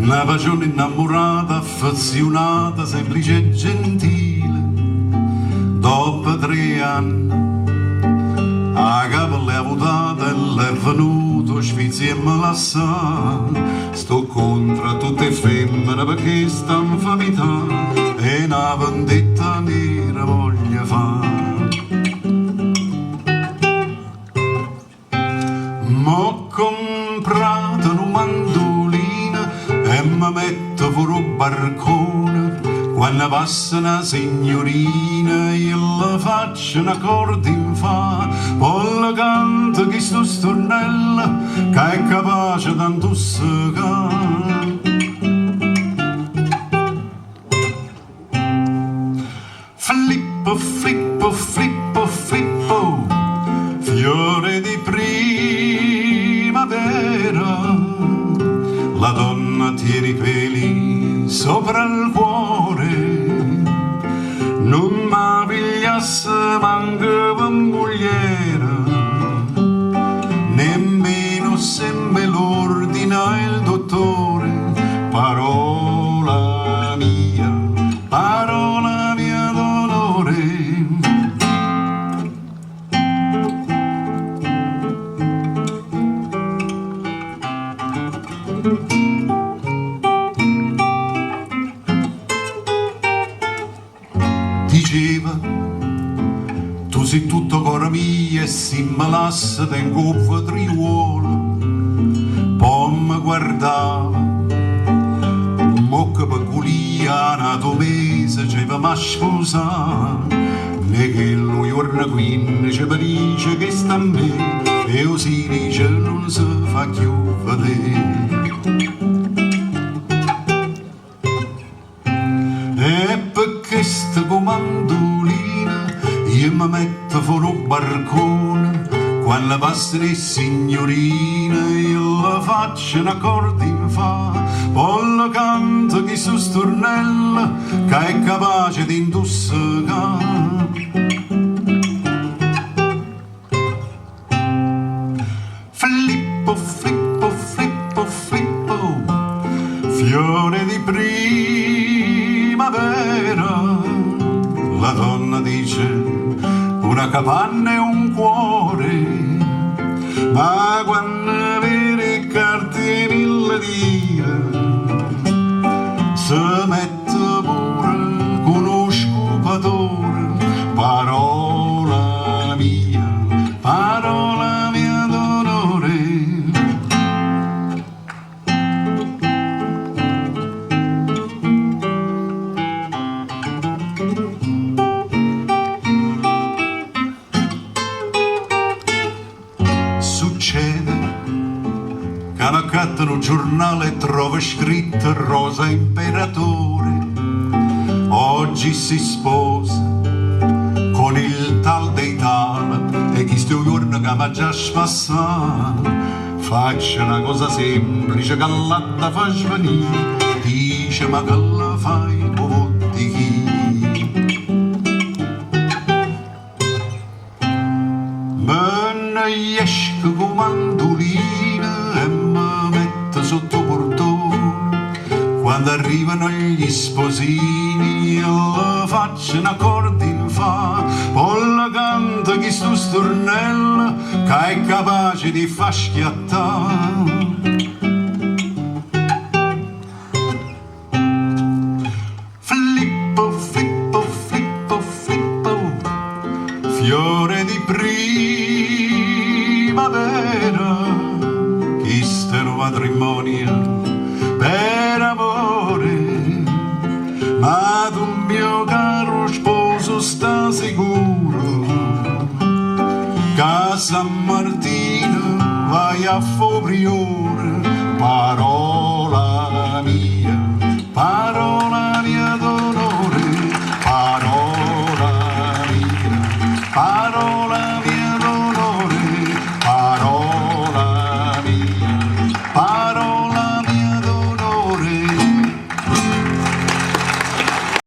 Una passione innamorata, affezionata, semplice e gentile. Dopo 3 anni, a capo l'è votata e l'è venuto sfizio e me la sa. Sto contro tutte femmine perché stanno famità e una vendetta nera voglio fare. M'ho comprato una mandolina e mi metto fuori un barcone. Quando passa una signorina io la faccio una corda in fa. Poi le canto chi sto stornello che è capace tanto segare. Flippo, flippo, flippo, flippo, fiore di primavera. La donna tiene i peli sopra il cuore, non mi pigliasse manco per mogliera, nemmeno se me l'ordina il dottore. Parola mia d'onore. Diceva, tu sei tutto coro mio e se me lassi tengo un vetriuolo. Poi mi guardava, mocca peculiare, nato mese, ci aveva sposato. E che lui giorno quindi ci dice che sta a me e così dice non si fa più vedere. E per questa comandolina io mi metto fuori un barcone. Quando passano le signorine io la faccio una corda in fa. Poi la canto chi su stornello che è capace di indossare. Flippo, flippo, flippo, flippo, fiore di primavera. La donna dice una capanna e un cuore, ma quando vede carte 1000 lire si mette pure con uno scupatore. Parola mia d'onore. Succede che una carta un giornale trova scritto Rosa Imperatore oggi si sposa con il tal dei tal e chi sto giorno che mi già spassato. Faccio una cosa semplice che l'atta fa svenire, dice ma che la fai o di chi? Me ne esco con mandolina e mi metto sotto portone. Quando arrivano gli sposini io la faccio una corda in fa. Poi la canto chi sto stornello che è capace di far schiattare. Flippo, flippo, flippo, flippo, fiore di primavera. Questo è un matrimonio per amore, ma tu mio caro sposo sta sicuro che a San Martino vai a Fobrione